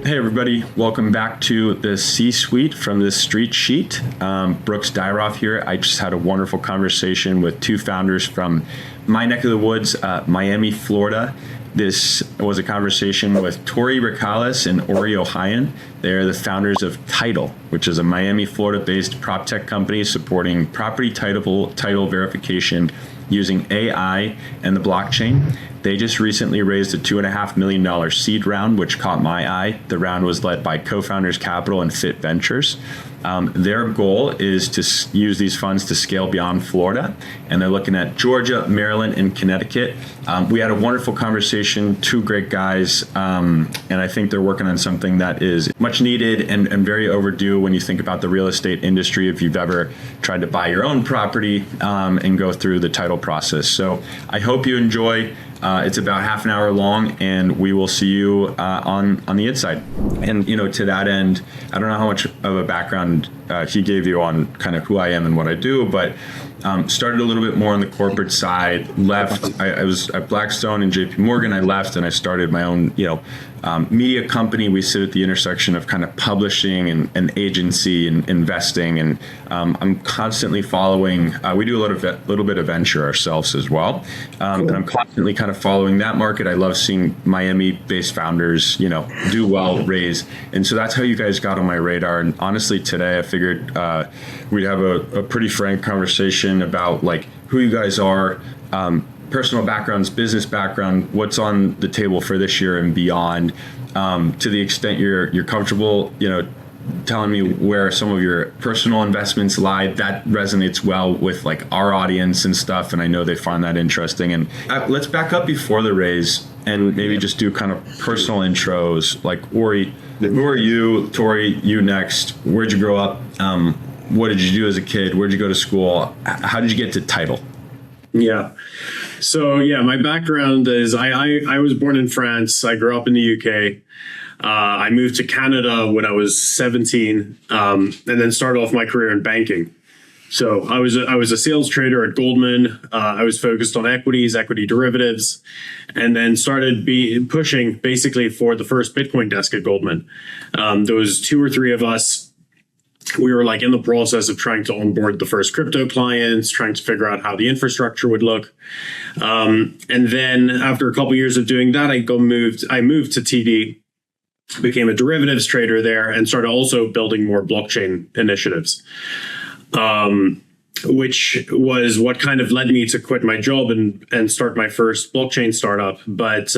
Hey everybody, welcome back to the C-Suite from the Street Sheet. Brooks Dyroff here. I just had a wonderful conversation with two founders from my neck of the woods, Miami, Florida. This was a conversation with Tory Ricalis and Ori Ohayan. They're the founders of Titl, which is a Miami, Florida-based prop tech company supporting property title verification using AI and the blockchain. They just recently raised a $2.5 million seed round, which caught my eye. The round was led by Co-Founders Capital and Fit Ventures. Their goal is to use these funds to scale beyond Florida, and they're looking at Georgia, Maryland, and Connecticut. We had a wonderful conversation, two great guys, and I think they're working on something that is much needed and very overdue when you think about the real estate industry, if you've ever tried to buy your own property and go through the title process. So I hope you enjoy. It's about half an hour long, and we will see you on the inside. And to that end, I don't know how much of a background he gave you on kind of who I am and what I do, but started a little bit more on the corporate side. Left. I was at Blackstone and JP Morgan. I left and I started my own media company. We sit at the intersection of kind of publishing and agency and investing, and I'm constantly following. We do a little bit of venture ourselves as well, and I'm constantly kind of following that market. I love seeing Miami-based founders, do well, raise, and so that's how you guys got on my radar. And honestly, today I figured we'd have a pretty frank conversation about like who you guys are. Personal backgrounds, business background, what's on the table for this year and beyond, to the extent you're comfortable, telling me where some of your personal investments lie. That resonates well with like our audience and stuff, and I know they find that interesting. And let's back up before the raise and maybe just do kind of personal intros. Like Ori, who are you? Tory, you next. Where'd you grow up? What did you do as a kid? Where'd you go to school? How did you get to Titl? Yeah. So my background is I was born in France. I grew up in the UK. I moved to Canada when I was 17, and then started off my career in banking. So I was a sales trader at Goldman. I was focused on equities, equity derivatives, and then started pushing basically for the first Bitcoin desk at Goldman. There was two or three of us. We were like in the process of trying to onboard the first crypto clients, trying to figure out how the infrastructure would look. And then after a couple of years of doing that, I moved to TD, became a derivatives trader there, and started also building more blockchain initiatives, which was what kind of led me to quit my job and start my first blockchain startup. But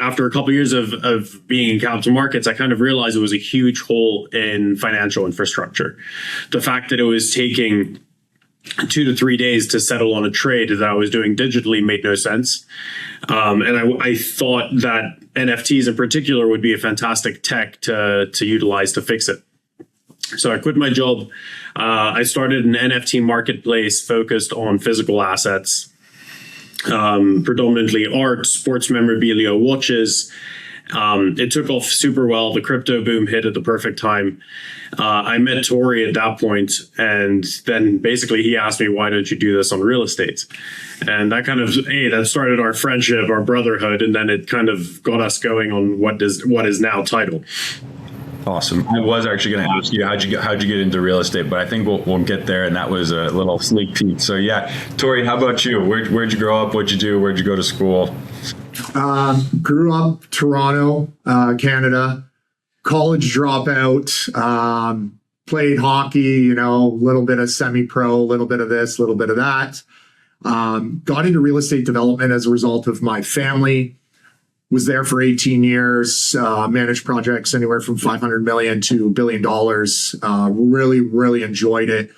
after a couple of years of being in capital markets, I kind of realized it was a huge hole in financial infrastructure. The fact that it was taking 2 to 3 days to settle on a trade that I was doing digitally made no sense. And I thought that NFTs in particular would be a fantastic tech to utilize to fix it. So I quit my job. I started an NFT marketplace focused on physical assets. Predominantly art, sports memorabilia, watches. It took off super well. The crypto boom hit at the perfect time. I met Tory at that point, and then basically he asked me, why don't you do this on real estate? And that kind of, that started our friendship, our brotherhood, and then it kind of got us going on what is now Titl. Awesome. I was actually going to ask you how'd you get into real estate, but I think we'll get there, and that was a little sneak peek. So yeah, Tory, how about you? Where'd you grow up? What'd you do? Where'd you go to school? Grew up Toronto, Canada. College dropout. Played hockey. A little bit of semi-pro, a little bit of this, a little bit of that. Got into real estate development as a result of my family. Was there for 18 years, managed projects anywhere from $500 million to $1 billion. Really, really enjoyed it.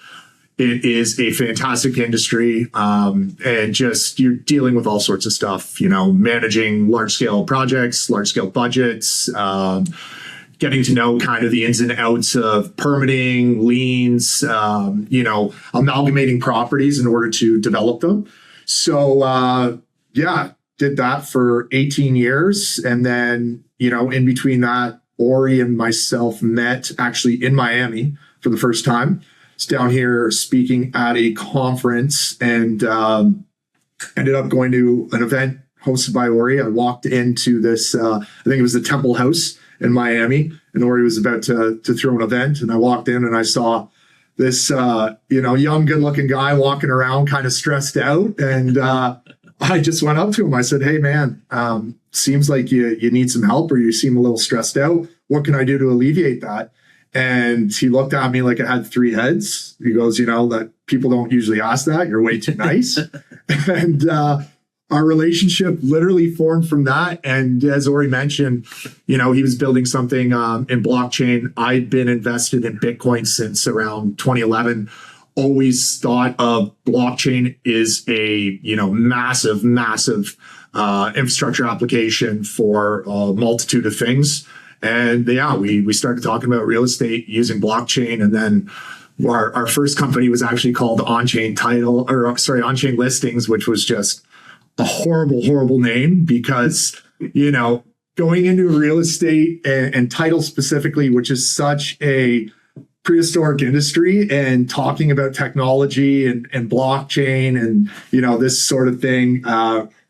It is a fantastic industry. And just you're dealing with all sorts of stuff, managing large scale projects, large scale budgets, getting to know kind of the ins and outs of permitting, liens, amalgamating properties in order to develop them. So, did that for 18 years. And then, in between that, Ori and myself met actually in Miami for the first time. It's down here speaking at a conference, and ended up going to an event hosted by Ori. I walked into this, I think it was the Temple House in Miami, and Ori was about to throw an event, and I walked in and I saw this young, good-looking guy walking around, kind of stressed out, and I just went up to him. I said, "Hey, man, seems like you need some help, or you seem a little stressed out. What can I do to alleviate that?" And he looked at me like I had three heads. He goes, that people don't usually ask that. You're way too nice. And our relationship literally formed from that. And as Ori mentioned, he was building something in blockchain. I'd been invested in Bitcoin since around 2011. Always thought of blockchain is a massive infrastructure application for a multitude of things. And we started talking about real estate using blockchain, and then our first company was actually called On-Chain On-Chain Listings, which was just a horrible name because going into real estate and title specifically, which is such a prehistoric industry, and talking about technology and blockchain and this sort of thing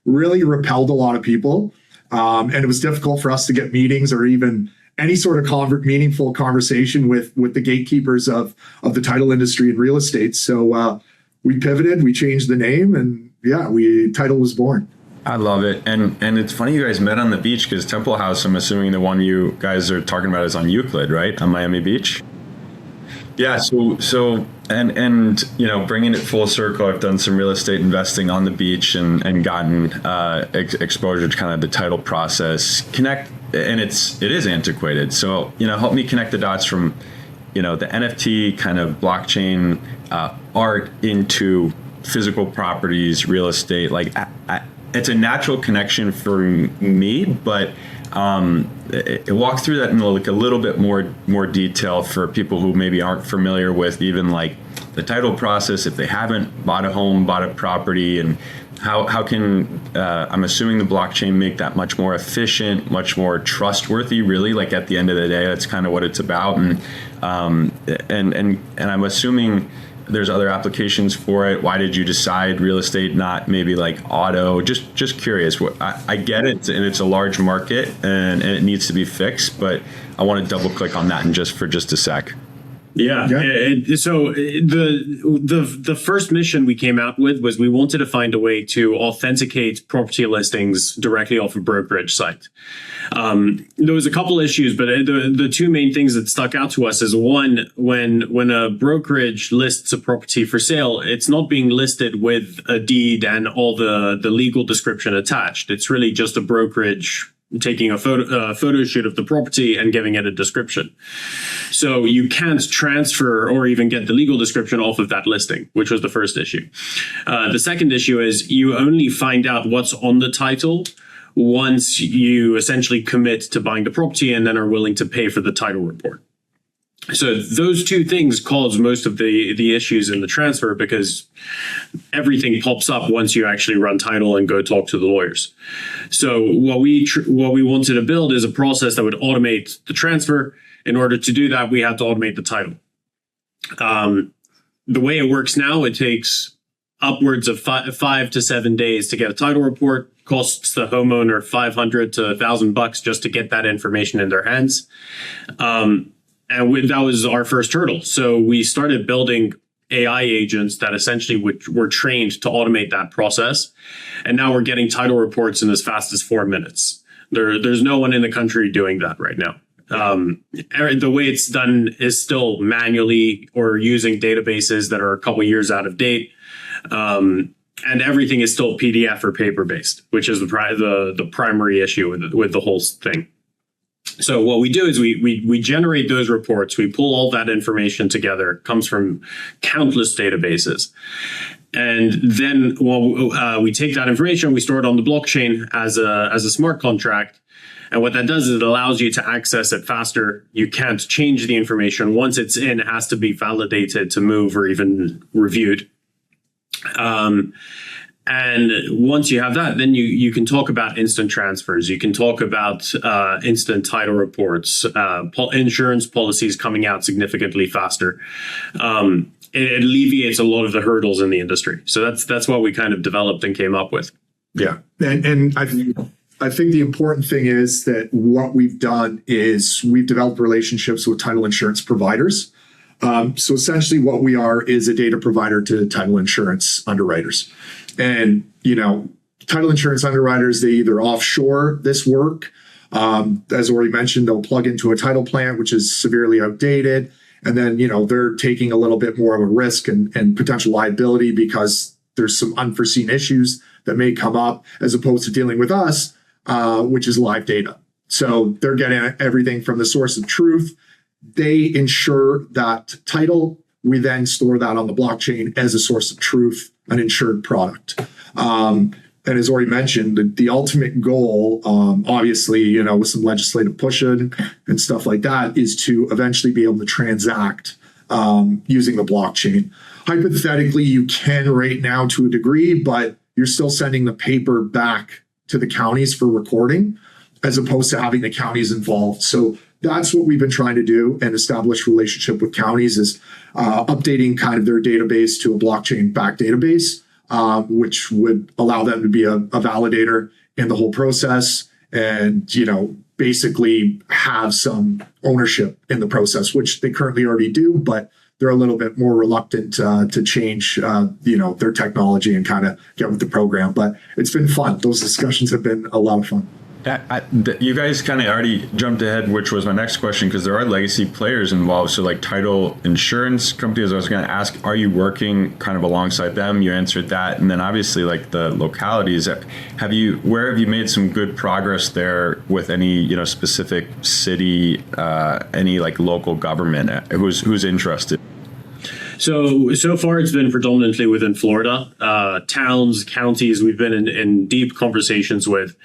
really repelled a lot of people. And it was difficult for us to get meetings or even any sort of meaningful conversation with the gatekeepers of the title industry and real estate. So we pivoted, we changed the name, and Titl was born. I love it. And it's funny you guys met on the beach, because Temple House, I'm assuming the one you guys are talking about is on Euclid, right? On Miami Beach? Yeah, so bringing it full circle, I've done some real estate investing on the beach and gotten exposure to kind of the title process. And it is antiquated. So help me connect the dots from the NFT kind of blockchain art into physical properties, real estate. Like it's a natural connection for me, but walk through that in a little bit more detail for people who maybe aren't familiar with even like the title process, if they haven't bought a home, bought a property, and how can I'm assuming the blockchain make that much more efficient, much more trustworthy, really. Like at the end of the day, that's kind of what it's about. And I'm assuming there's other applications for it. Why did you decide real estate, not maybe like auto? Just curious. I get it, and it's a large market, and it needs to be fixed, but I want to double click on that for just a sec. Yeah. So the first mission we came out with was we wanted to find a way to authenticate property listings directly off a brokerage site. There was a couple issues, but the two main things that stuck out to us is one, when a brokerage lists a property for sale, it's not being listed with a deed and all the legal description attached. It's really just a brokerage taking a photo shoot of the property and giving it a description. So you can't transfer or even get the legal description off of that listing, which was the first issue. The second issue is you only find out what's on the title once you essentially commit to buying the property and then are willing to pay for the title report. So those two things cause most of the issues in the transfer, because everything pops up once you actually run title and go talk to the lawyers. So what we wanted to build is a process that would automate the transfer. In order to do that, we had to automate the title. The way it works now, it takes upwards of 5 to 7 days to get a title report. Costs the homeowner $500 to $1,000 just to get that information in their hands. And that was our first hurdle. So we started building AI agents that essentially were trained to automate that process. And now we're getting title reports in as fast as 4 minutes. There's no one in the country doing that right now. The way it's done is still manually or using databases that are a couple years out of date. And everything is still PDF or paper-based, which is the primary issue with the whole thing. So what we do is we generate those reports. We pull all that information together. It comes from countless databases. And then we take that information, we store it on the blockchain as a smart contract. And what that does is it allows you to access it faster. You can't change the information. Once it's in, it has to be validated to move or even reviewed. And once you have that, then you can talk about instant transfers. You can talk about instant title reports, insurance policies coming out significantly faster. It alleviates a lot of the hurdles in the industry. So that's what we kind of developed and came up with. Yeah, and I think the important thing is that what we've done is we've developed relationships with title insurance providers. So essentially what we are is a data provider to title insurance underwriters. And, title insurance underwriters, they either offshore this work. As already mentioned, they'll plug into a title plant, which is severely outdated. And then, they're taking a little bit more of a risk and potential liability because there's some unforeseen issues that may come up, as opposed to dealing with us, which is live data. So they're getting everything from the source of truth. They ensure that title. We then store that on the blockchain as a source of truth, an insured product. And as already mentioned, the ultimate goal, obviously, with some legislative pushing and stuff like that, is to eventually be able to transact using the blockchain. Hypothetically, you can right now to a degree, but you're still sending the paper back to the counties for recording, as opposed to having the counties involved. So that's what we've been trying to do and establish relationship with counties is updating kind of their database to a blockchain-backed database, which would allow them to be a validator in the whole process and, basically have some ownership in the process, which they currently already do, but they're a little bit more reluctant to change, their technology and kind of get with the program. But it's been fun. Those discussions have been a lot of fun. You guys kind of already jumped ahead, which was my next question, because there are legacy players involved. So like title insurance companies, I was going to ask, are you working kind of alongside them? You answered that. And then obviously like the localities, where have you made some good progress there with any, specific city, any like local government who's interested? So far it's been predominantly within Florida, towns, counties. We've been in deep conversations with.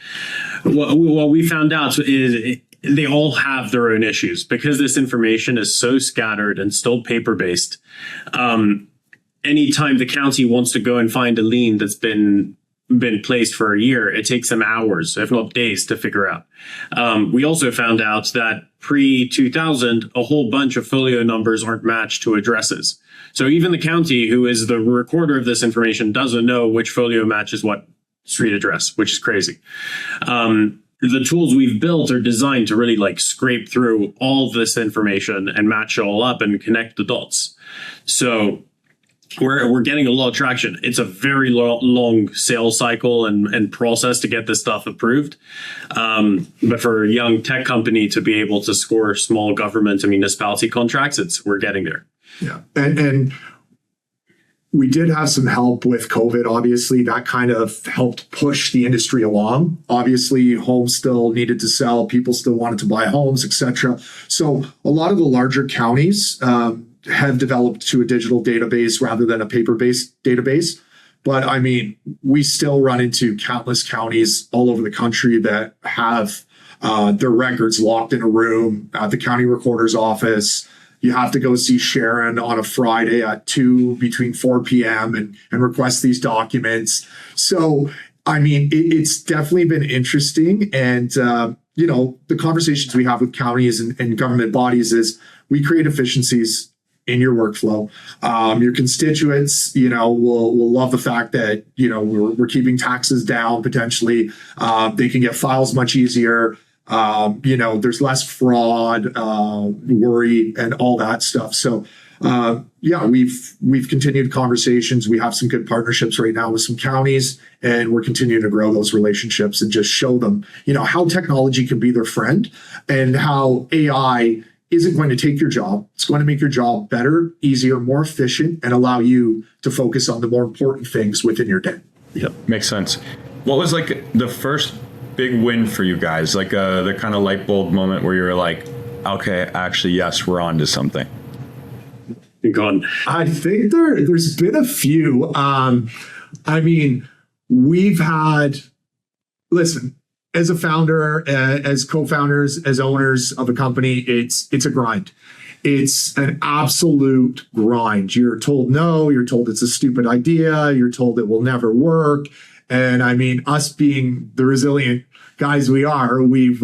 What we found out is they all have their own issues because this information is so scattered and still paper-based. Anytime the county wants to go and find a lien that's been placed for a year, it takes them hours, if not days, to figure out. We also found out that pre-2000, a whole bunch of folio numbers aren't matched to addresses. So even the county, who is the recorder of this information, doesn't know which folio matches what street address, which is crazy. The tools we've built are designed to really like scrape through all this information and match it all up and connect the dots. So we're getting a lot of traction. It's a very long sales cycle and process to get this stuff approved. But for a young tech company to be able to score small government and municipality contracts, we're getting there. Yeah. And we did have some help with COVID. Obviously, that kind of helped push the industry along. Obviously, homes still needed to sell. People still wanted to buy homes, etc. So a lot of the larger counties have developed to a digital database rather than a paper-based database. But I mean, we still run into countless counties all over the country that have their records locked in a room at the county recorder's office. You have to go see Sharon on a Friday at 2 between 4 p.m. and request these documents. So, I mean, it's definitely been interesting. And, the conversations we have with counties and government bodies is we create efficiencies in your workflow. Your constituents, will love the fact that, we're keeping taxes down potentially. They can get files much easier. There's less fraud, worry, and all that stuff. So, we've continued conversations. We have some good partnerships right now with some counties, and we're continuing to grow those relationships and just show them, how technology can be their friend and how AI isn't going to take your job. It's going to make your job better, easier, more efficient, and allow you to focus on the more important things within your day. Yep. Makes sense. What was like the first big win for you guys? Like the kind of light bulb moment where you're like, okay, actually, yes, we're on to something. Gone. I think there's been a few. We've had, listen, as a founder, as co-founders, as owners of a company, it's a grind. It's an absolute grind. You're told no, you're told it's a stupid idea, you're told it will never work. And I mean, us being the resilient guys we are, we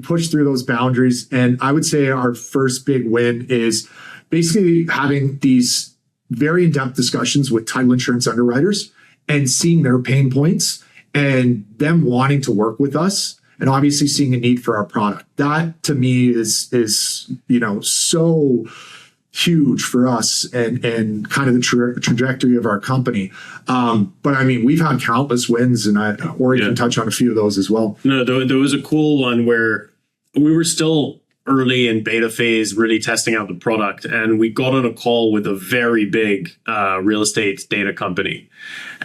pushed through those boundaries. And I would say our first big win is basically having these very in-depth discussions with title insurance underwriters and seeing their pain points and them wanting to work with us and obviously seeing a need for our product. That to me is so huge for us and kind of the trajectory of our company. But I mean, we've had countless wins, and Ori can touch on a few of those as well. No, there was a cool one where we were still early in beta phase, really testing out the product. And we got on a call with a very big real estate data company.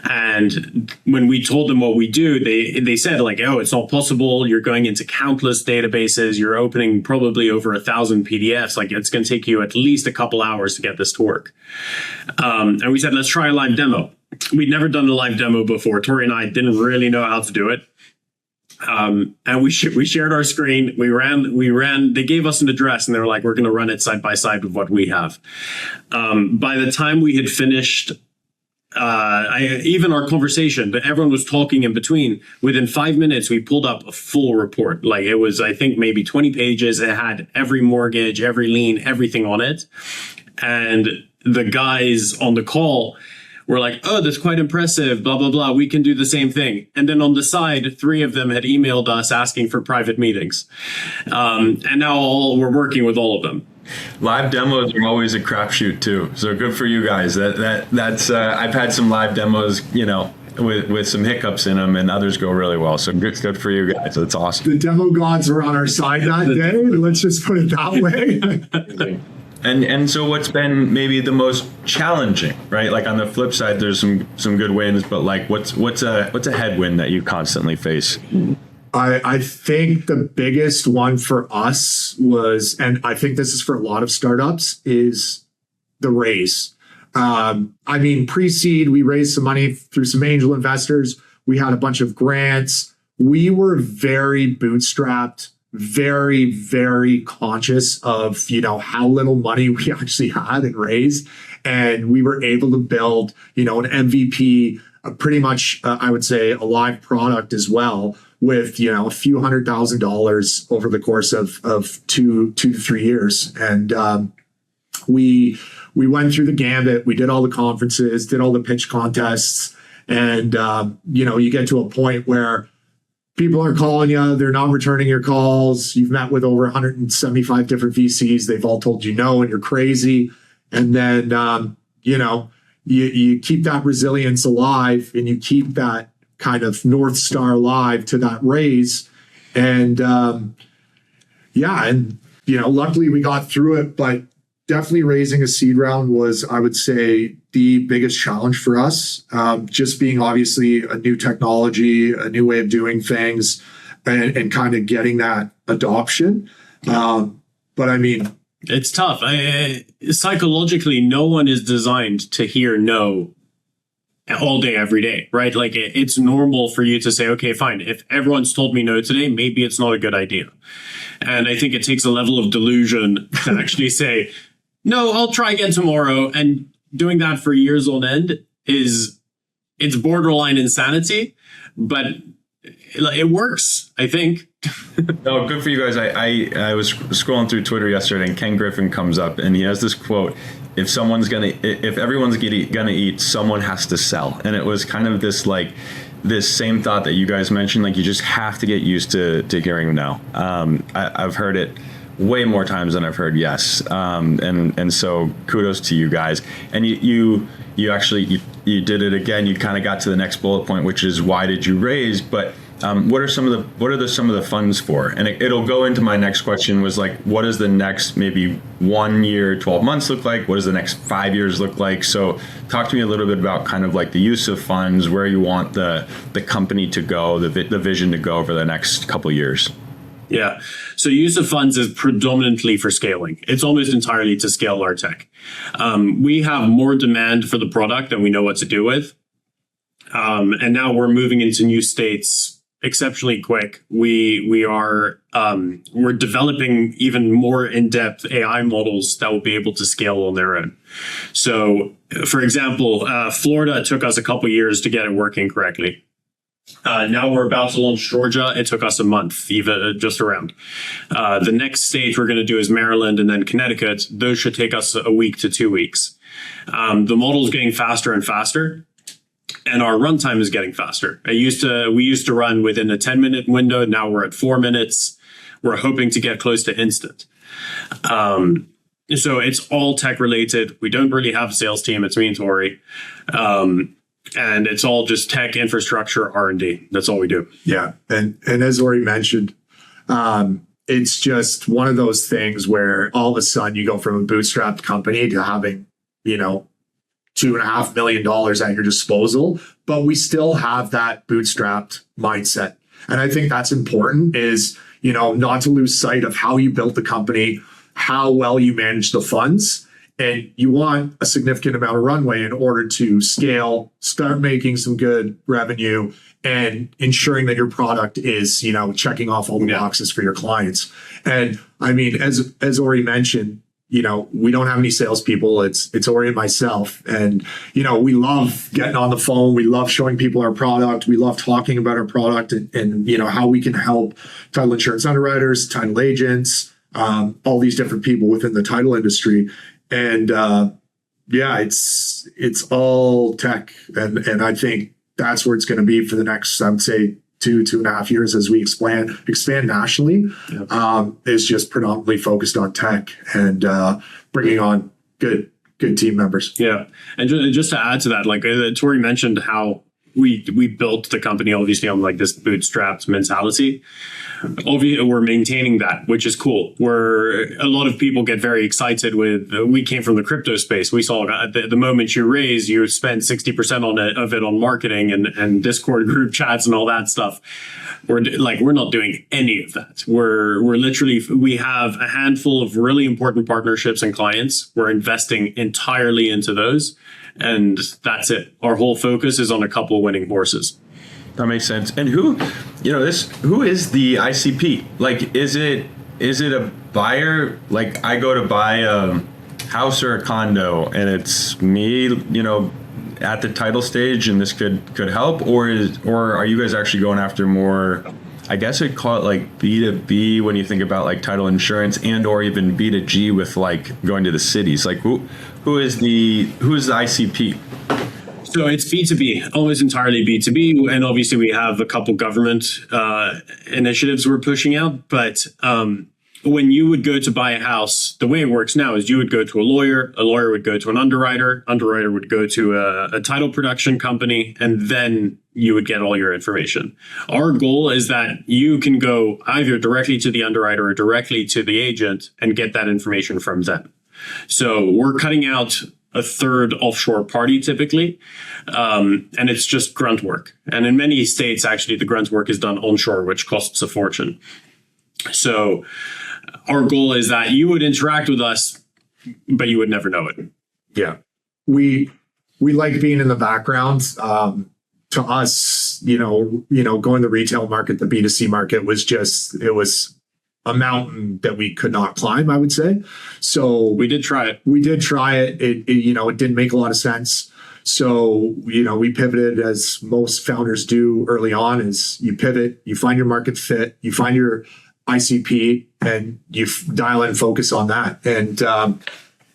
And when we told them what we do, they said like, oh, it's not possible. You're going into countless databases. You're opening probably over 1,000 PDFs. Like it's going to take you at least a couple hours to get this to work. And we said, let's try a live demo. We'd never done a live demo before. Tori and I didn't really know how to do it. And we shared our screen. We ran, they gave us an address and they were like, we're going to run it side by side with what we have. By the time we had finished, even our conversation, but everyone was talking in between, within 5 minutes, we pulled up a full report. Like it was, I think maybe 20 pages. It had every mortgage, every lien, everything on it. And the guys on the call were like, oh, that's quite impressive, blah, blah, blah. We can do the same thing. And then on the side, 3 of them had emailed us asking for private meetings. And now we're working with all of them. Live demos are always a crapshoot too. So good for you guys. That's I've had some live demos, with some hiccups in them, and others go really well. So good for you guys. That's awesome. The demo gods were on our side that day. Let's just put it that way. And so what's been maybe the most challenging, right? Like on the flip side, there's some good wins, but like what's a headwind that you constantly face? I think the biggest one for us was, and I think this is for a lot of startups, is the raise. Pre-seed, we raised some money through some angel investors. We had a bunch of grants. We were very bootstrapped, very, very conscious of, how little money we actually had and raised. And we were able to build, an MVP, pretty much, I would say, a live product as well, with, a few $100,000 over the course of 2 to 3 years. And we went through the gambit. We did all the conferences, did all the pitch contests. And, you get to a point where people are calling you, they're not returning your calls. You've met with over 175 different VCs. They've all told you no, and you're crazy. And then, you keep that resilience alive, and you keep that kind of North Star alive to that raise. And, luckily we got through it, but definitely raising a seed round was, I would say, the biggest challenge for us. Just being obviously a new technology, a new way of doing things, and kind of getting that adoption. It's tough. Psychologically, no one is designed to hear no all day, every day, right? Like it's normal for you to say, okay, fine. If everyone's told me no today, maybe it's not a good idea. And I think it takes a level of delusion to actually say, no, I'll try again tomorrow. And doing that for years on end it's borderline insanity, but it works, I think. No, good for you guys. I was scrolling through Twitter yesterday, and Ken Griffin comes up and he has this quote: if everyone's gonna eat, someone has to sell. And it was kind of this same thought that you guys mentioned, like you just have to get used to hearing no. I've heard it way more times than I've heard yes. And so kudos to you guys. And you actually did it again. You kind of got to the next bullet point, which is why did you raise? But what are some of the funds for? And it'll go into my next question, was like, what does the next maybe 1 year, 12 months look like? What does the next 5 years look like? So talk to me a little bit about kind of like the use of funds, where you want the company to go, the vision to go over the next couple of years. Yeah. So use of funds is predominantly for scaling. It's almost entirely to scale our tech. We have more demand for the product than we know what to do with. And now we're moving into new states exceptionally quick. We're developing even more in-depth AI models that will be able to scale on their own. So, for example, Florida took us a couple years to get it working correctly. Now we're about to launch Georgia. It took us a month, even just around. The next state we're going to do is Maryland and then Connecticut. Those should take us a week to 2 weeks. The model's getting faster and faster. and our runtime is getting faster. We used to run within a 10-minute window. Now we're at 4 minutes. We're hoping to get close to instant. So it's all tech related. We don't really have a sales team. It's me and Tori. And it's all just tech infrastructure R&D. That's all we do. Yeah. And as Ori mentioned, it's just one of those things where all of a sudden you go from a bootstrapped company to having, $2.5 million at your disposal, but we still have that bootstrapped mindset. And I think that's important is, not to lose sight of how you built the company, how well you manage the funds. And you want a significant amount of runway in order to scale, start making some good revenue, and ensuring that your product is, checking off all the boxes for your clients. And I mean, as Ori mentioned, we don't have any salespeople. It's Ori and myself. And, we love getting on the phone. We love showing people our product. We love talking about our product and how we can help title insurance underwriters, title agents, all these different people within the title industry. And it's all tech. And I think that's where it's going to be for the next, I would say, 2.5 years as we expand nationally. Yep. Is just predominantly focused on tech and bringing on good team members. Yeah. And just to add to that, like Tory mentioned how we built the company obviously on like this bootstrapped mentality. Obviously, we're maintaining that, which is cool. Where a lot of people get very excited with. We came from the crypto space. We saw the moment you raise, you spend 60% of it on marketing and Discord group chats and all that stuff. We're not doing any of that. We're literally, we have a handful of really important partnerships and clients. We're investing entirely into those, and that's it. Our whole focus is on a couple of winning horses. That makes sense. And who is the ICP? Like, is it a buyer? Like, I go to buy a house or a condo and it's me, at the title stage, and this could help, or are you guys actually going after more, I guess I'd call it like B2B when you think about like title insurance, and or even B2G with like going to the cities? Like who is the ICP? So it's B2B, almost entirely B2B. And obviously we have a couple government initiatives we're pushing out. But when you would go to buy a house, the way it works now is you would go to a lawyer would go to an underwriter would go to a title production company, and then you would get all your information. Our goal is that you can go either directly to the underwriter or directly to the agent and get that information from them. So we're cutting out a third offshore party typically. And it's just grunt work. And in many states, actually, the grunt work is done onshore, which costs a fortune. So our goal is that you would interact with us, but you would never know it. Yeah. We like being in the background. To us, going the retail market, the B2C market it was a mountain that we could not climb, I would say. So we did try it. It didn't make a lot of sense. So, we pivoted, as most founders do early on, is you pivot, you find your market fit, you find your ICP, and you dial in focus on that. And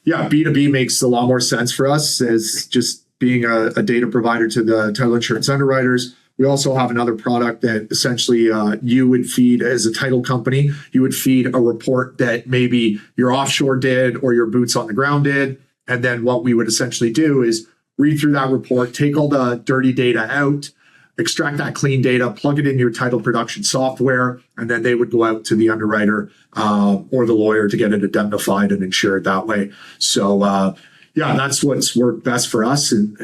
B2B makes a lot more sense for us as just being a data provider to the title insurance underwriters. We also have another product that essentially you would feed as a title company. You would feed a report that maybe your offshore did or your boots on the ground did. And then what we would essentially do is read through that report, take all the dirty data out, extract that clean data, plug it in your title production software, and then they would go out to the underwriter or the lawyer to get it indemnified and insured that way. So that's what's worked best for us, and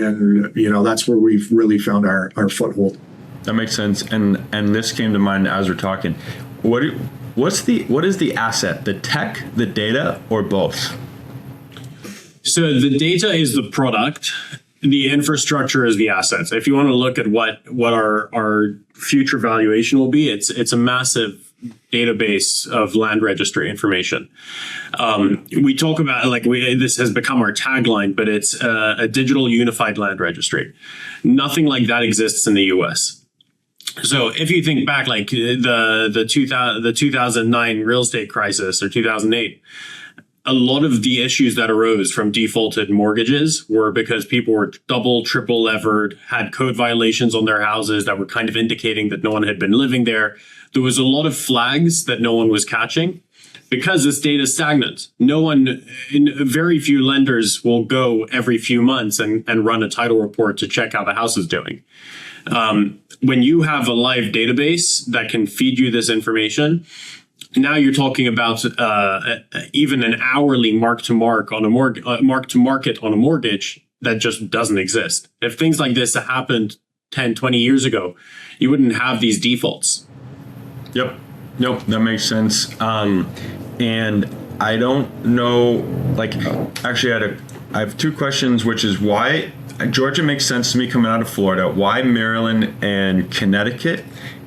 that's where we've really found our foothold. That makes sense. And this came to mind as we're talking. What is the asset? The tech, the data, or both? So the data is the product. The infrastructure is the assets. If you want to look at what our future valuation will be, it's a massive database of land registry information. We talk about this has become our tagline, but it's a digital unified land registry. Nothing like that exists in the US. So if you think back, like the 2009 real estate crisis or 2008, a lot of the issues that arose from defaulted mortgages were because people were double, triple levered, had code violations on their houses that were kind of indicating that no one had been living there. There was a lot of flags that no one was catching because this data is stagnant. Very few lenders will go every few months and run a title report to check how the house is doing. When you have a live database that can feed you this information, now you're talking about even an hourly mark to market on a mortgage that just doesn't exist. If things like this happened 10, 20 years ago, you wouldn't have these defaults. Yep. Nope. That makes sense. And I don't know, like, actually I have two questions, which is why Georgia makes sense to me coming out of Florida. Why Maryland and Connecticut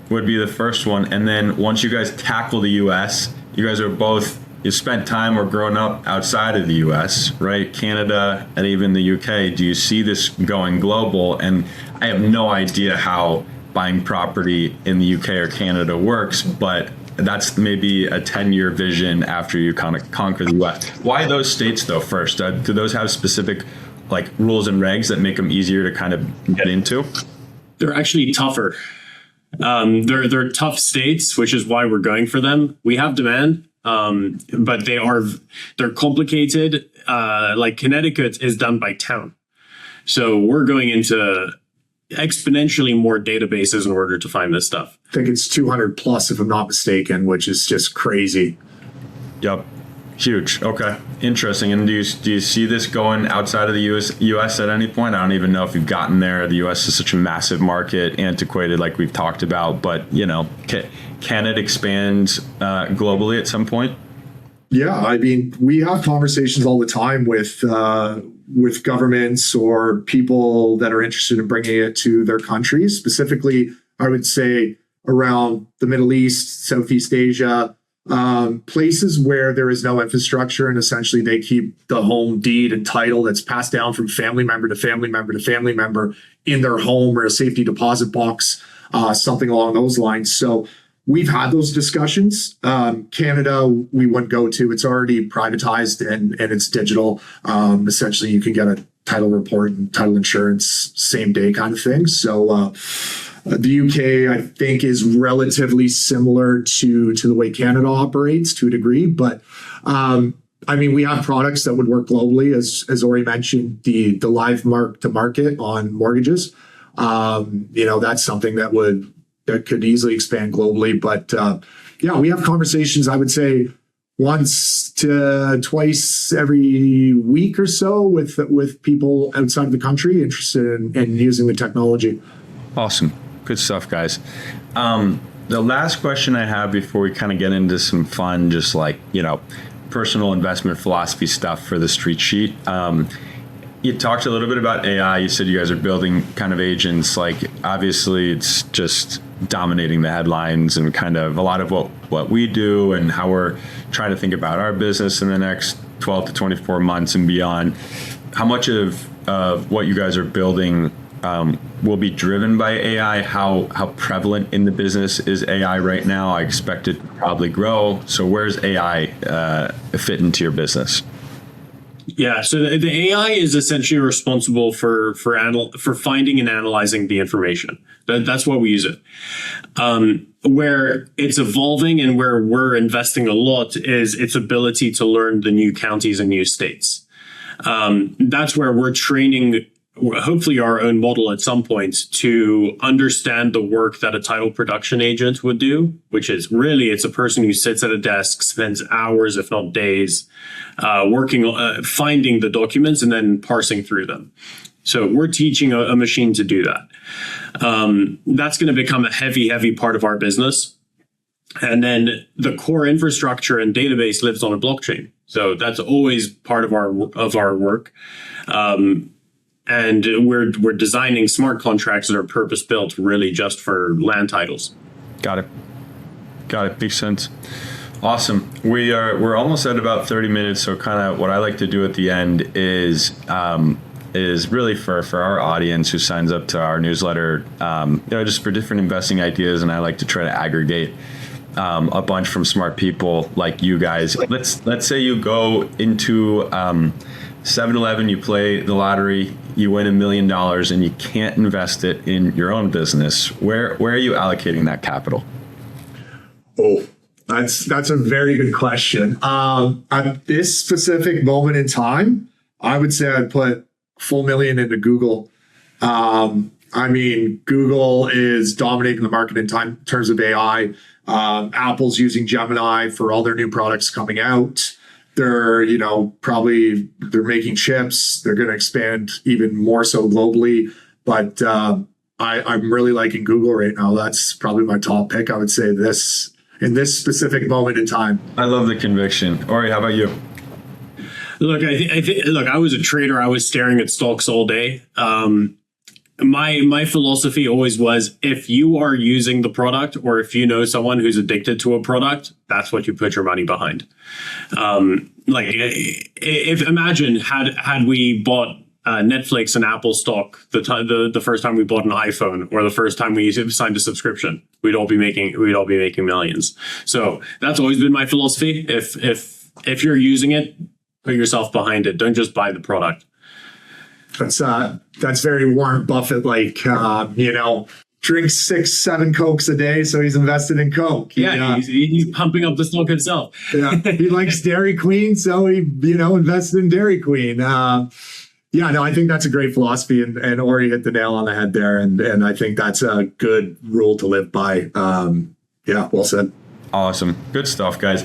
would be the first one. And then once you guys tackle the US, you guys are both, you spent time or grown up outside of the US, right? Canada and even the UK. Do you see this going global? And I have no idea how buying property in the UK or Canada works, but that's maybe a 10-year vision after you kind of conquer the US. Why those states though first? Do those have specific like rules and regs that make them easier to kind of get into? They're actually tougher. They're tough states, which is why we're going for them. We have demand, but they're complicated. Like Connecticut is done by town. So we're going into exponentially more databases in order to find this stuff. I think it's 200 plus, if I'm not mistaken, which is just crazy. Yep. Huge. Okay. Interesting. And do you see this going outside of the US at any point? I don't even know if you've gotten there. The US is such a massive market, antiquated, like we've talked about, but can it expand globally at some point? Yeah. I mean, we have conversations all the time with governments or people that are interested in bringing it to their countries. Specifically, I would say around the Middle East, Southeast Asia, places where there is no infrastructure, and essentially they keep the home deed and title that's passed down from family member to family member to family member in their home or a safety deposit box, something along those lines. So we've had those discussions. Canada, we wouldn't go to. It's already privatized and it's digital. Essentially, you can get a title report and title insurance same day kind of thing. So the UK, I think, is relatively similar to the way Canada operates to a degree. But I mean, we have products that would work globally, as Ori mentioned, the live mark to market on mortgages. That's something that could easily expand globally. But yeah, we have conversations, I would say, once to twice every week or so with people outside of the country interested in using the technology. Awesome. Good stuff, guys. The last question I have before we kind of get into some fun, just like, personal investment philosophy stuff for the Street Sheet. You talked a little bit about AI. You said you guys are building kind of agents. Like, obviously, it's just dominating the headlines and kind of a lot of what we do and how we're trying to think about our business in the next 12 to 24 months and beyond. How much of what you guys are building will be driven by AI? How prevalent in the business is AI right now? I expect it to probably grow. So where's AI fit into your business? Yeah, so the AI is essentially responsible for finding and analyzing the information. That's what we use it. Where it's evolving and where we're investing a lot is its ability to learn the new counties and new states. That's where we're training, hopefully our own model at some point, to understand the work that a title production agent would do, which is really, it's a person who sits at a desk, spends hours, if not days, working, finding the documents and then parsing through them. So we're teaching a machine to do that. That's going to become a heavy part of our business. And then the core infrastructure and database lives on a blockchain. So that's always part of our work. And we're designing smart contracts that are purpose built really just for land titles. Got it. Makes sense. Awesome. We're almost at about 30 minutes. So kind of what I like to do at the end is really for our audience who signs up to our newsletter, just for different investing ideas. And I like to try to aggregate a bunch from smart people like you guys. Let's say you go into 7-Eleven, you play the lottery, you win $1 million, and you can't invest it in your own business. Where are you allocating that capital? Oh, that's a very good question. At this specific moment in time, I would say I'd put full million into Google. I mean, Google is dominating the market in terms of AI. Apple's using Gemini for all their new products coming out. They're, they're making chips. They're going to expand even more so globally. But I'm really liking Google right now. That's probably my top pick. I would say in this specific moment in time. I love the conviction. Ori, how about you? Look, I was a trader. I was staring at stocks all day. My philosophy always was, if you are using the product, or if you know someone who's addicted to a product, that's what you put your money behind. Imagine had we bought Netflix and Apple stock the first time we bought an iPhone, or the first time we signed a subscription, we'd all be making millions. So that's always been my philosophy. If you're using it, put yourself behind it. Don't just buy the product. That's very Warren Buffett, drinks 6-7 Cokes a day, so he's invested in Coke. He's pumping up the stock himself. Yeah, he likes Dairy Queen, so he invested in Dairy Queen. I think that's a great philosophy, and Ori hit the nail on the head there, and I think that's a good rule to live by. Well said. Awesome. Good stuff, guys.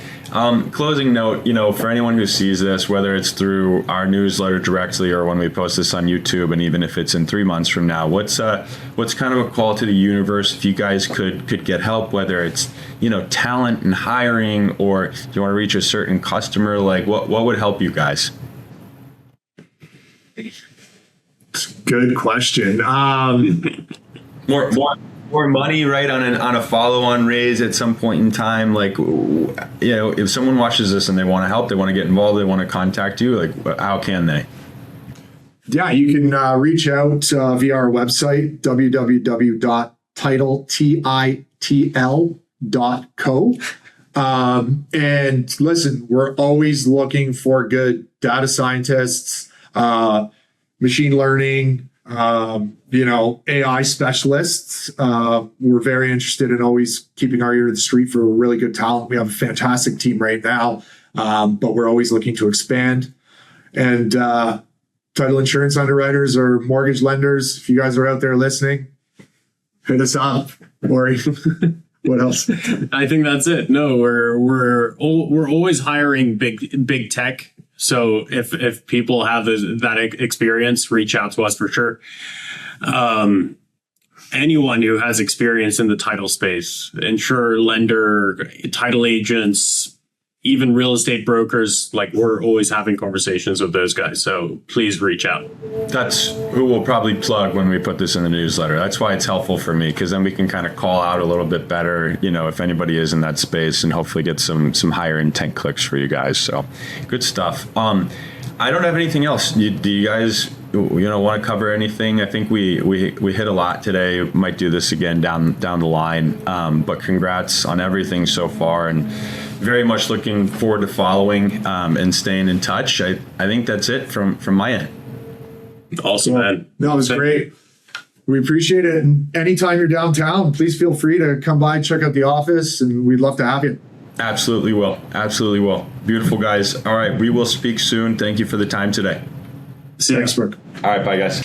Closing note, for anyone who sees this, whether it's through our newsletter directly or when we post this on YouTube, and even if it's in 3 months from now, what's kind of a call to the universe if you guys could get help, whether it's, talent and hiring, or if you want to reach a certain customer, like what would help you guys? Good question. More money, right, on a follow-on raise at some point in time. Like, if someone watches this and they want to help, they want to get involved, they want to contact you, like, how can they? Yeah, you can reach out via our website, www.titl.co. And listen, we're always looking for good data scientists, machine learning, AI specialists. We're very interested in always keeping our ear to the street for really good talent. We have a fantastic team right now, but we're always looking to expand. And title insurance underwriters or mortgage lenders, if you guys are out there listening, hit us up. Or what else? I think that's it. No, we're always hiring big tech. So if people have that experience, reach out to us for sure. Anyone who has experience in the title space, insurer, lender, title agents, even real estate brokers, we're always having conversations with those guys. So please reach out. That's who we'll probably plug when we put this in the newsletter. That's why it's helpful for me, because then we can kind of call out a little bit better, if anybody is in that space, and hopefully get some higher intent clicks for you guys. So good stuff. I don't have anything else. Do you guys want to cover anything? I think we hit a lot today. Might do this again down the line. But congrats on everything so far, and very much looking forward to following and staying in touch. I think that's it from my end. Awesome, man. No, it was great. We appreciate it. And anytime you're downtown, please feel free to come by, check out the office, and we'd love to have you. Absolutely will. Absolutely will. Beautiful, guys. All right. We will speak soon. Thank you for the time today. Thanks, Brooke. All right. Bye, guys.